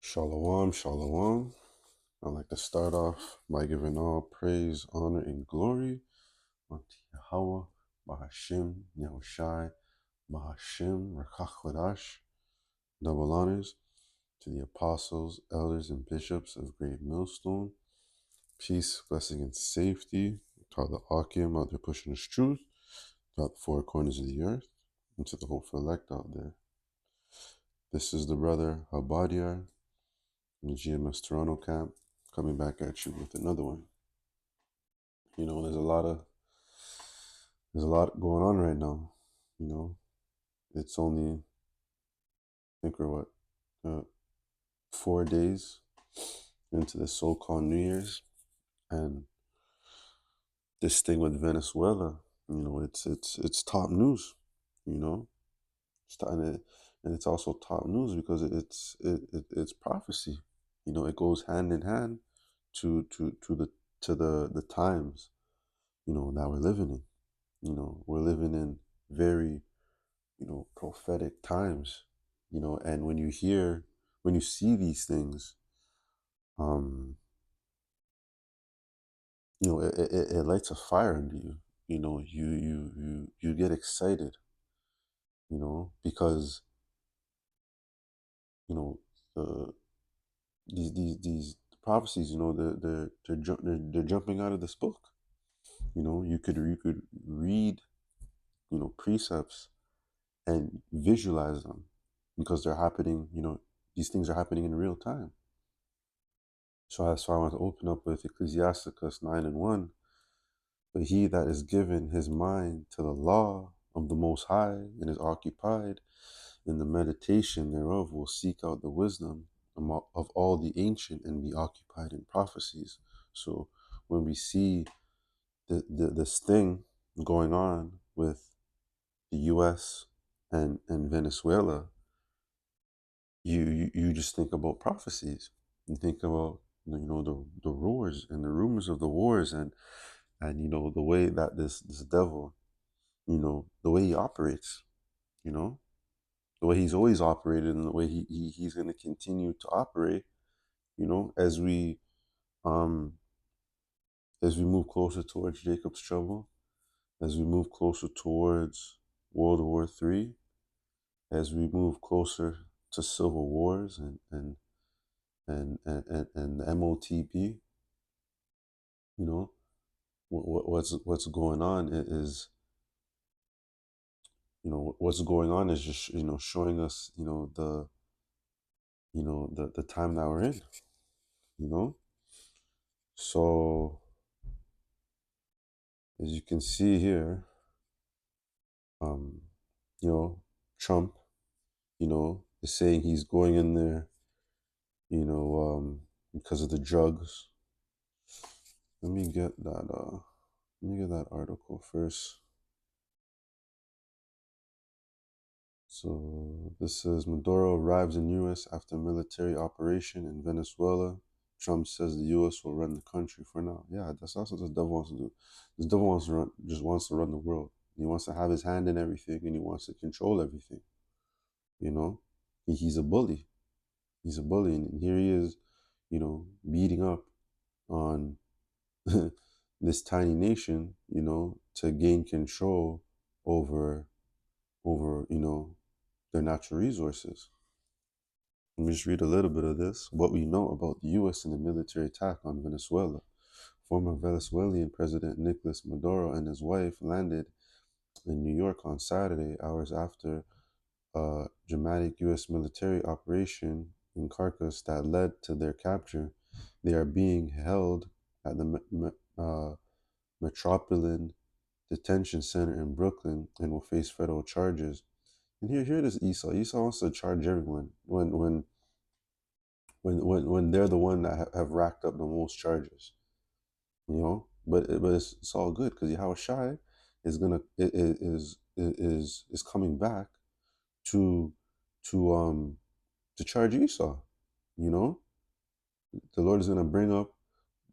Shalom, shalom. I'd like to start off by giving all praise, honor, and glory unto Yahweh, Bahashim, Yahushai, Bahashim, Rakakwadash. Double honors to the apostles, elders, and bishops of Great Millstone. Peace, blessing, and safety to all the Akim out there pushing this truth throughout the four corners of the earth and to the hopeful elect out there. This is the brother Habadiah in the GMS Toronto camp coming back at you with another one. You know, there's a lot going on right now. You know, it's only, I think we're 4 days into the so-called New Year's, and this thing with Venezuela, you know, it's top news. You know, and it's also top news because it's prophecy. You know, it goes hand in hand to the times, you know, that we're living in. You know, we're living in very, you know, prophetic times, you know, and when you see these things, um, you know, it lights a fire under you. You know, you get excited, you know, because, you know, the these prophecies, you know, they're jumping out of this book. You know, you could read, you know, precepts and visualize them because they're happening. You know, these things are happening in real time. So that's why I want to open up with Ecclesiasticus 9:1. But he that is given his mind to the law of the Most High and is occupied in the meditation thereof will seek out the wisdom of all the ancient and be occupied in prophecies. So when we see this thing going on with the U.S. and Venezuela, you just think about prophecies. You think about, you know, the wars and the rumors of the wars, and you know the way that this devil, you know, the way he operates, you know, the way he's always operated, and the way he's going to continue to operate, you know, um as we move closer towards Jacob's trouble, as we move closer towards World War III, as we move closer to civil wars and the MOTP, you know, what's going on is, you know, what's going on is just, you know, showing us, you know, the time that we're in, you know. So as you can see here, um, you know, Trump, you know, is saying he's going in there, you know, because of the drugs. Let me get that article first. So this says Maduro arrives in U.S. after military operation in Venezuela. Trump says the U.S. will run the country for now. Yeah, that's what this devil wants to do. This devil wants to run the world. He wants to have his hand in everything, and he wants to control everything. You know, he's a bully. He's a bully, and here he is, you know, beating up on this tiny nation, you know, to gain control over you know, their natural resources. Let me just read a little bit of this. What we know about the U.S. and the military attack on Venezuela. Former Venezuelan President Nicolas Maduro and his wife landed in New York on Saturday, hours after a dramatic U.S. military operation in Caracas that led to their capture. They are being held at the Metropolitan Detention Center in Brooklyn and will face federal charges. And here it is, Esau. Esau wants to charge everyone when they're the one that have racked up the most charges, you know. But it's all good because Yahweh Shai is gonna is coming back to to um to charge Esau. You know, the Lord is gonna bring up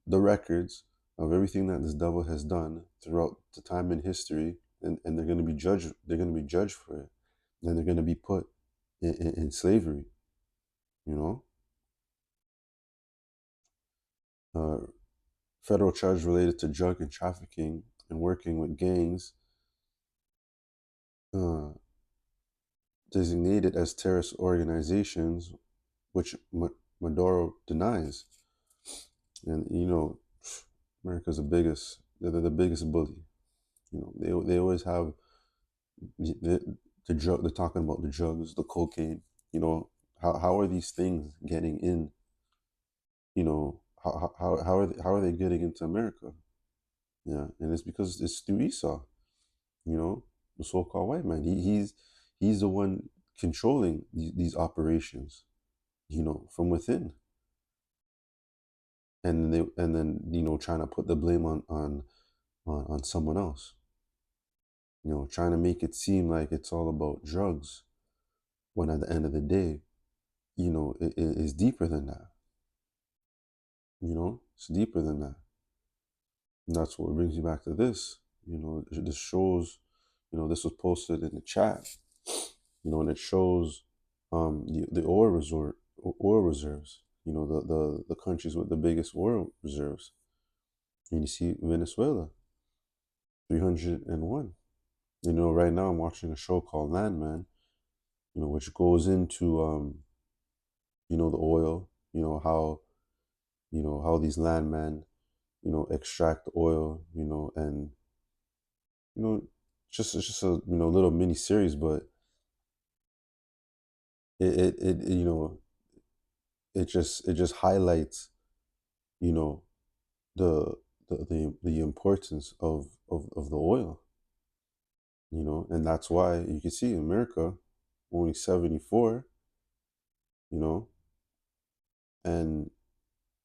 the records of everything that this devil has done throughout the time in history, and they're gonna be judged. They're gonna be judged for it, and they're gonna be put in slavery. You know. uh, federal charge related to drug and trafficking and working with gangs uh, designated as terrorist organizations, which Maduro denies. And America's they're the biggest bully. They always have the drug. They're talking about the drugs, the cocaine. How are these things getting in? How are they getting into America? Yeah, and it's because it's through Esau. You know, the so-called white man. He's the one controlling these operations. From within, and then trying to put the blame on someone else. Trying to make it seem like it's all about drugs, when at the end of the day, it is deeper than that. It's deeper than that. And that's what brings you back to this. This shows, this was posted in the chat, and it shows the oil reserves, the countries with the biggest oil reserves. And you see Venezuela, 301. Right now I'm watching a show called Landman, which goes into the oil, how these landmen, extract oil, and it's just a little mini series, but it just highlights, you know, the the importance of the oil, and that's why you can see America only 74, you know, and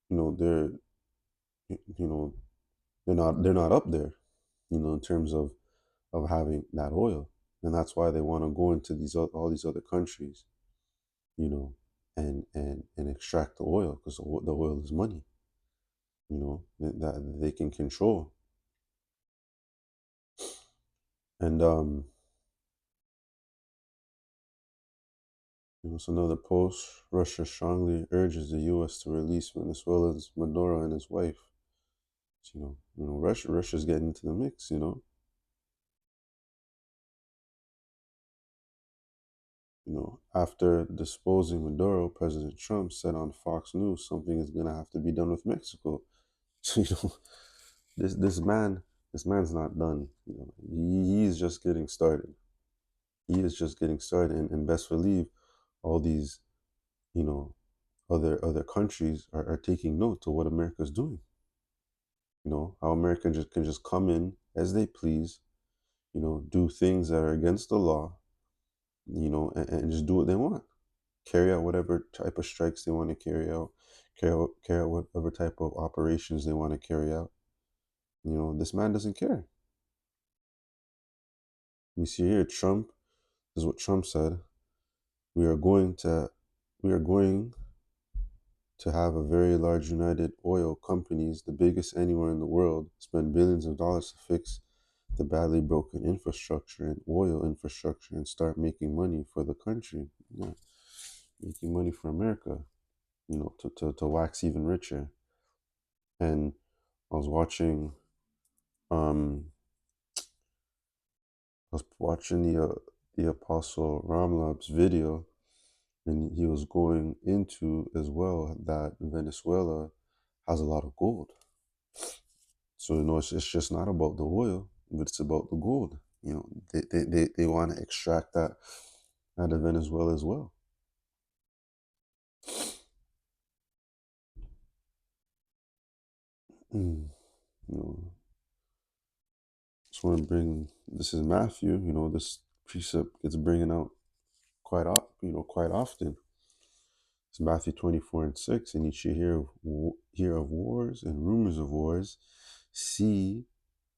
they're you know they're not up there, in terms of having that oil, and that's why they want to go into all these other countries, you know, and extract the oil, because the oil is money, that they can control. And so another post: Russia strongly urges the U.S. to release Venezuela's Maduro and his wife. So, Russia's getting into the mix. After disposing Maduro, President Trump said on Fox News something is gonna have to be done with Mexico. So, this man, this man's not done. He's just getting started. He is just getting started, and best believe all these, you know, other countries are taking note to what America's doing. How America can just come in as they please, do things that are against the law, and just do what they want, carry out whatever type of strikes they want to carry out whatever type of operations they want to carry out. This man doesn't care. You see here, Trump, this is what Trump said: we are going to have a very large United Oil companies, the biggest anywhere in the world, spend billions of dollars to fix the badly broken infrastructure and oil infrastructure and start making money for the country. Yeah. Making money for America, to wax even richer. And I was watching the Apostle Ramlab's video, and he was going into as well that Venezuela has a lot of gold. So it's just not about the oil, but it's about the gold. They want to extract that out of Venezuela as well. You know, just want to bring, this is Matthew. This precept gets bringing out quite often. It's Matthew 24:6, and each year hear of wars and rumors of wars. See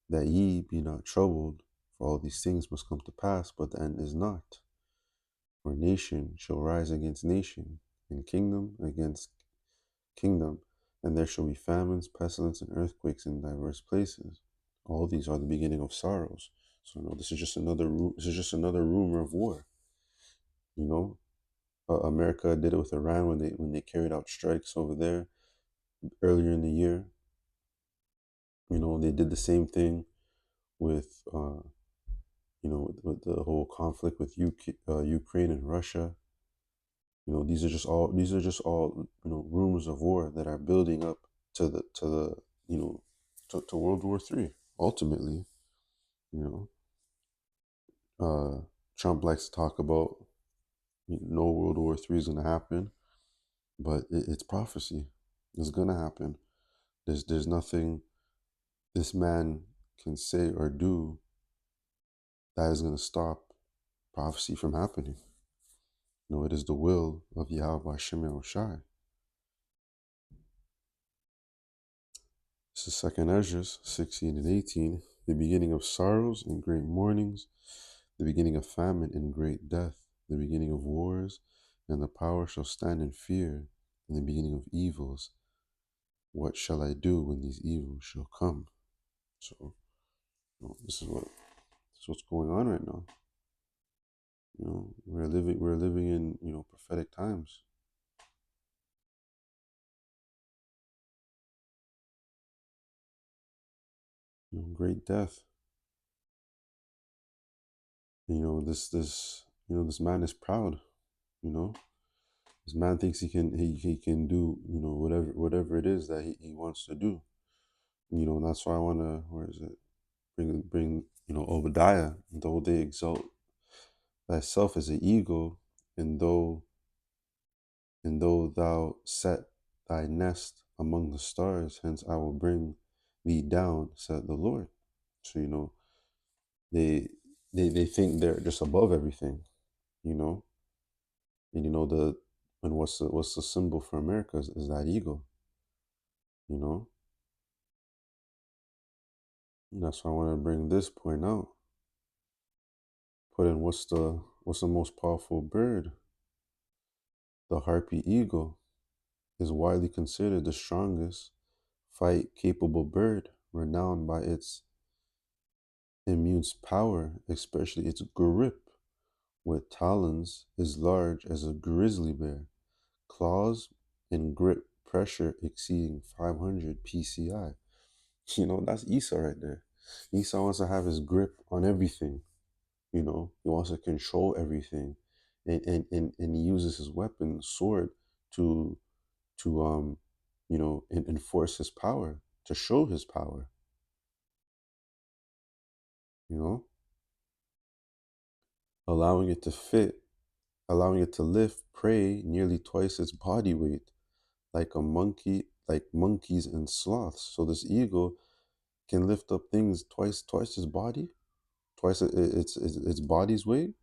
that ye be not troubled, for all these things must come to pass, but the end is not. For nation shall rise against nation, and kingdom against kingdom, and there shall be famines, pestilence, and earthquakes in diverse places. All these are the beginning of sorrows. So this is just another rumor of war. America did it with Iran when they carried out strikes over there. earlier in the year. They did the same thing with with the whole conflict with Ukraine and Russia. These are just all rumors of war that are building up to the you know to World War III. Ultimately, you Trump likes to talk about no World War III is going to happen, but it's prophecy. It's going to happen. There's nothing this man can say or do that is going to stop prophecy from happening. It is the will of Yahweh Shem Shai. This is Second Ezra 16 and 18. The beginning of sorrows and great mournings, the beginning of famine and great death, the beginning of wars, and the power shall stand in fear, and the beginning of evils. What shall I do when these evils shall come? So, this is what's going on right now. We're living in prophetic times. Great death. This man is proud. This man thinks he can do whatever it is that he wants to do. And that's why I want to, where is it, bring Obadiah. Though they exalt thyself as an eagle, and though thou set thy nest among the stars, hence I will bring thee down, said the Lord. So they they think they're just above everything, you know and the and what's the symbol for America is that eagle. you know and that's why I want to bring this point out. Put in what's the most powerful bird. The harpy eagle is widely considered the strongest fight capable bird, renowned by its immense power, especially its grip with talons as large as a grizzly bear, claws and grip pressure exceeding 500 psi. That's Esau right there. Esau wants to have his grip on everything. He wants to control everything, and he uses his weapon, sword, to enforce his power, to show his power. You know, allowing it to fit, allowing it to lift prey nearly twice its body weight, like a monkey, like monkeys and sloths. So this eagle can lift up things twice its body, twice its body's weight,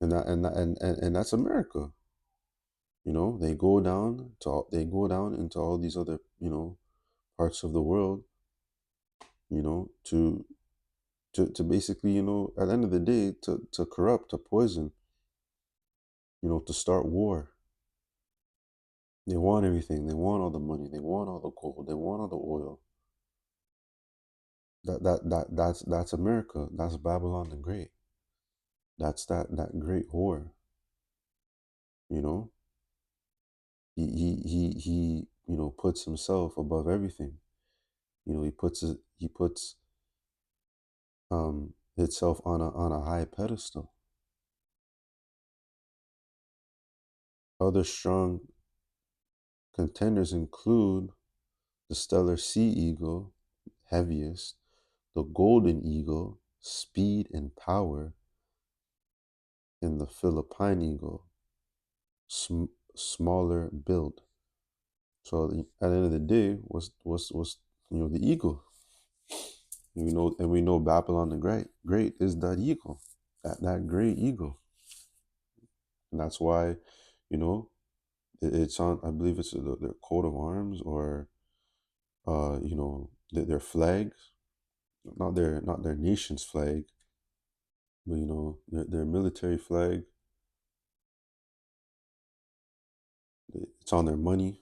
and that's America. They go down into all these other parts of the world, to basically, at the end of the day, to corrupt, to poison, to start war. They want everything. They want all the money. They want all the gold. They want all the oil. That's America. That's Babylon the Great. That's that great whore. You know, he puts himself above everything. He puts itself on a high pedestal. Other strong contenders include the stellar sea eagle, heaviest, the golden eagle, speed and power, and the Philippine eagle, smaller build. So at the end of the day, what's the eagle? And we know Babylon the Great is that eagle, that great eagle, and that's why, you know, it's on. I believe it's their coat of arms, or their flags, not their nation's flag, but their military flag. It's on their money.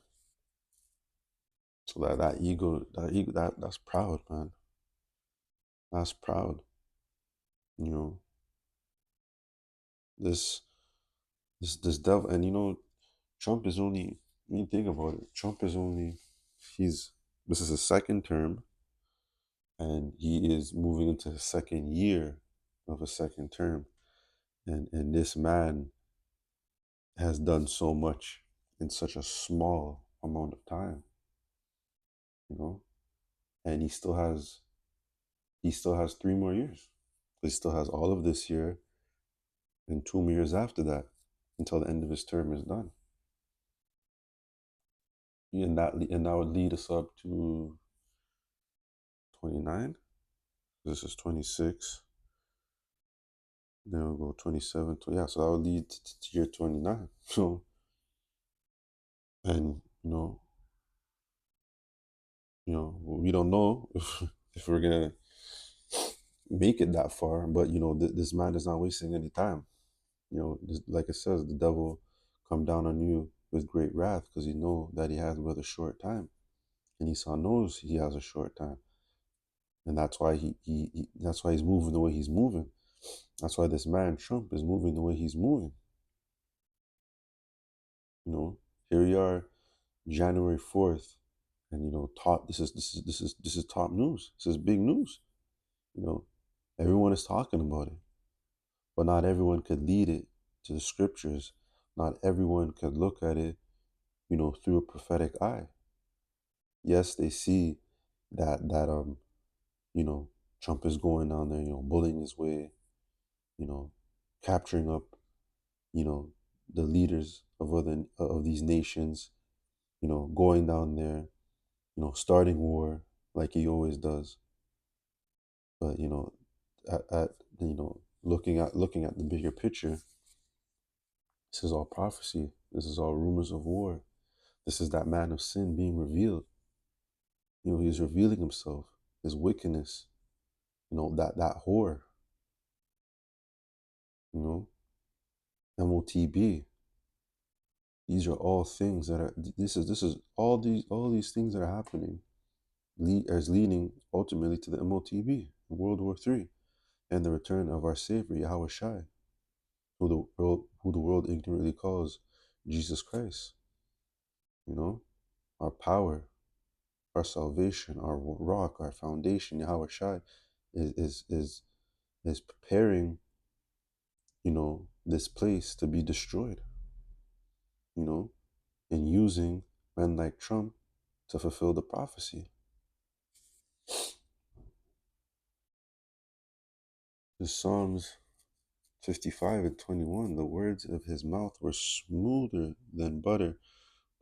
So that's proud, man. That's proud. You know this devil, and Trump is only I mean, think about it. Trump is only, this is his second term, and he is moving into his second year of a second term. And this man has done so much in such a small amount of time, you know? And he still has 3 more years. He still has all of this year and 2 years after that until the end of his term is done. And that would lead us up to 29. This is 26. Then we'll go 27. Yeah, so that would lead to year 29. So, and we don't know if we're gonna make it that far, but this man is not wasting any time. Like it says, the devil come down on you with great wrath because he know that he has but a short time, and Esau knows he has a short time, and that's why that's why he's moving the way he's moving. That's why this man Trump is moving the way he's moving. Here we are, January 4th, and top. This is top news. This is big news. Everyone is talking about it, but not everyone could lead it to the scriptures. Not everyone could look at it, through a prophetic eye. Yes, they see that Trump is going down there, bullying his way, capturing up, the leaders of these nations, going down there, starting war like he always does. But looking at the bigger picture, this is all prophecy. This is all rumors of war. This is that man of sin being revealed. He's revealing himself, his wickedness, that whore, MOTB. These are all things that are, this is all these things that are happening as leading ultimately to the MOTB, World War III, and the return of our Savior, Yahweh Shai, who the world ignorantly calls Jesus Christ. Our power, our salvation, our rock, our foundation, Yahweh Shai, is preparing, this place to be destroyed, and using men like Trump to fulfill the prophecy. The Psalms 55 and 21, the words of his mouth were smoother than butter,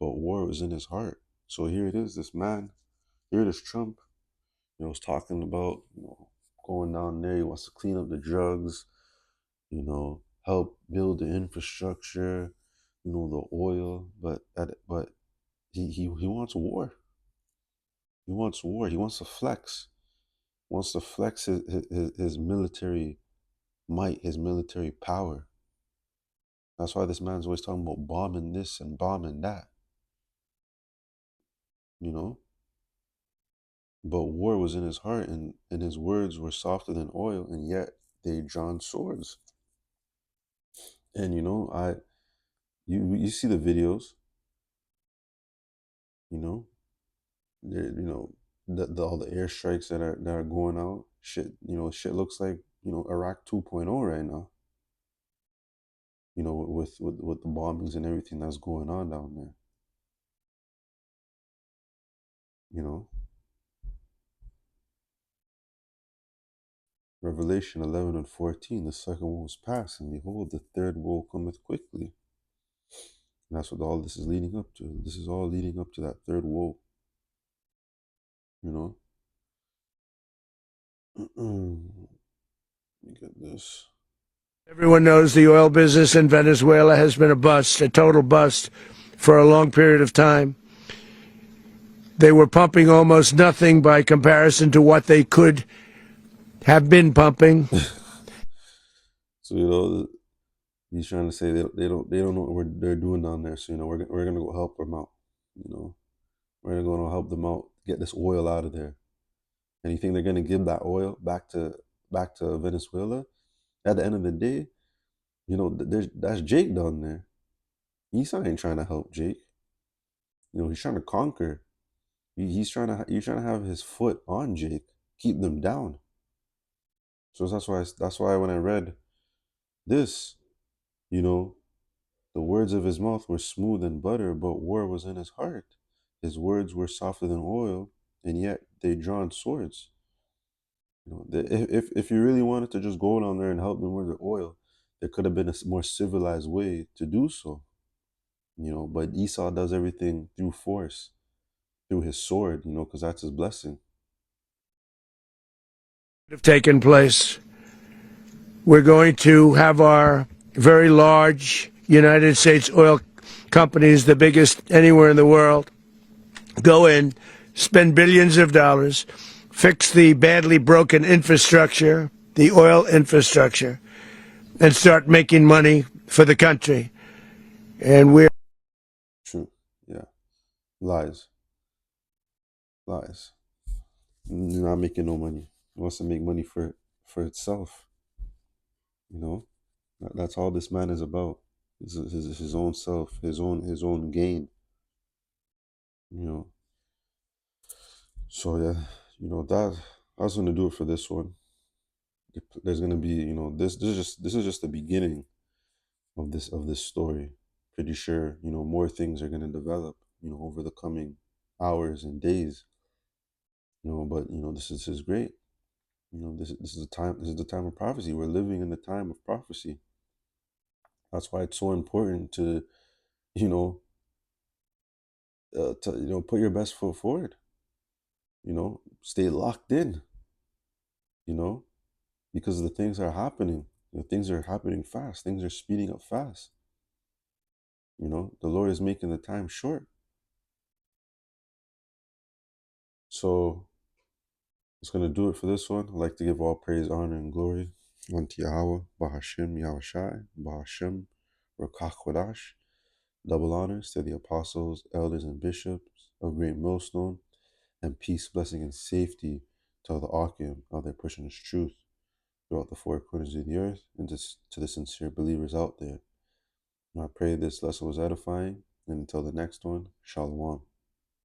but war was in his heart. So here it is, this man, here it is Trump, was talking about, going down there, he wants to clean up the drugs, help build the infrastructure, the oil, but he wants war. He wants war. He wants to flex. He wants to flex his military might, his military power. That's why this man's always talking about bombing this and bombing that. But war was in his heart, and his words were softer than oil, and yet they drawn swords. And you see the videos, all the airstrikes that are going out. Shit, shit looks like Iraq 2.0 right now. With the bombings and everything that's going on down there. Revelation 11 and 14, the second woe is past, and behold, the third woe cometh quickly. And that's what all this is leading up to. This is all leading up to that third woe. Look at this. Everyone knows the oil business in Venezuela has been a bust, a total bust, for a long period of time. They were pumping almost nothing by comparison to what they could have been pumping. So he's trying to say they don't know what they're doing down there. So we're gonna go help them out. We're gonna go help them out, get this oil out of there. And you think they're gonna give that oil back to Venezuela? At the end of the day, that's Jake down there. Esau ain't trying to help Jake. He's trying to conquer. He's trying to have his foot on Jake, keep them down. So that's why when I read this, you know, the words of his mouth were smooth than butter, but war was in his heart. His words were softer than oil, and yet they drawn swords. If you really wanted to just go down there and help them with the oil, there could have been a more civilized way to do so. But Esau does everything through force, through his sword. Because that's his blessing. Have taken place. We're going to have our very large United States oil companies, the biggest anywhere in the world, go in, spend billions of dollars, fix the badly broken infrastructure, the oil infrastructure, and start making money for the country. And we're True. Yeah. Lies. Lies. You're not making no money. He wants to make money for itself. That's all this man is about. His own self, his own gain. You know. So yeah, that I was gonna do it for this one. There's gonna be, this is just the beginning of this story. Pretty sure, more things are gonna develop, over the coming hours and days. But this is great. This is the time of prophecy. We're living in the time of prophecy. That's why it's so important to, you know, put your best foot forward. Stay locked in. You know, because the things are happening. Things are happening fast. Things are speeding up fast. The Lord is making the time short. So it's gonna do it for this one. I'd like to give all praise, honor, and glory unto Yahweh, Bahashim, Yahushai, Bahashim, Rakach Kodash. Double honors to the apostles, elders, and bishops of Great Millstone, and peace, blessing, and safety to the Akim of their pushing His truth throughout the four corners of the earth, and to the sincere believers out there. And I pray this lesson was edifying, and until the next one, Shalom.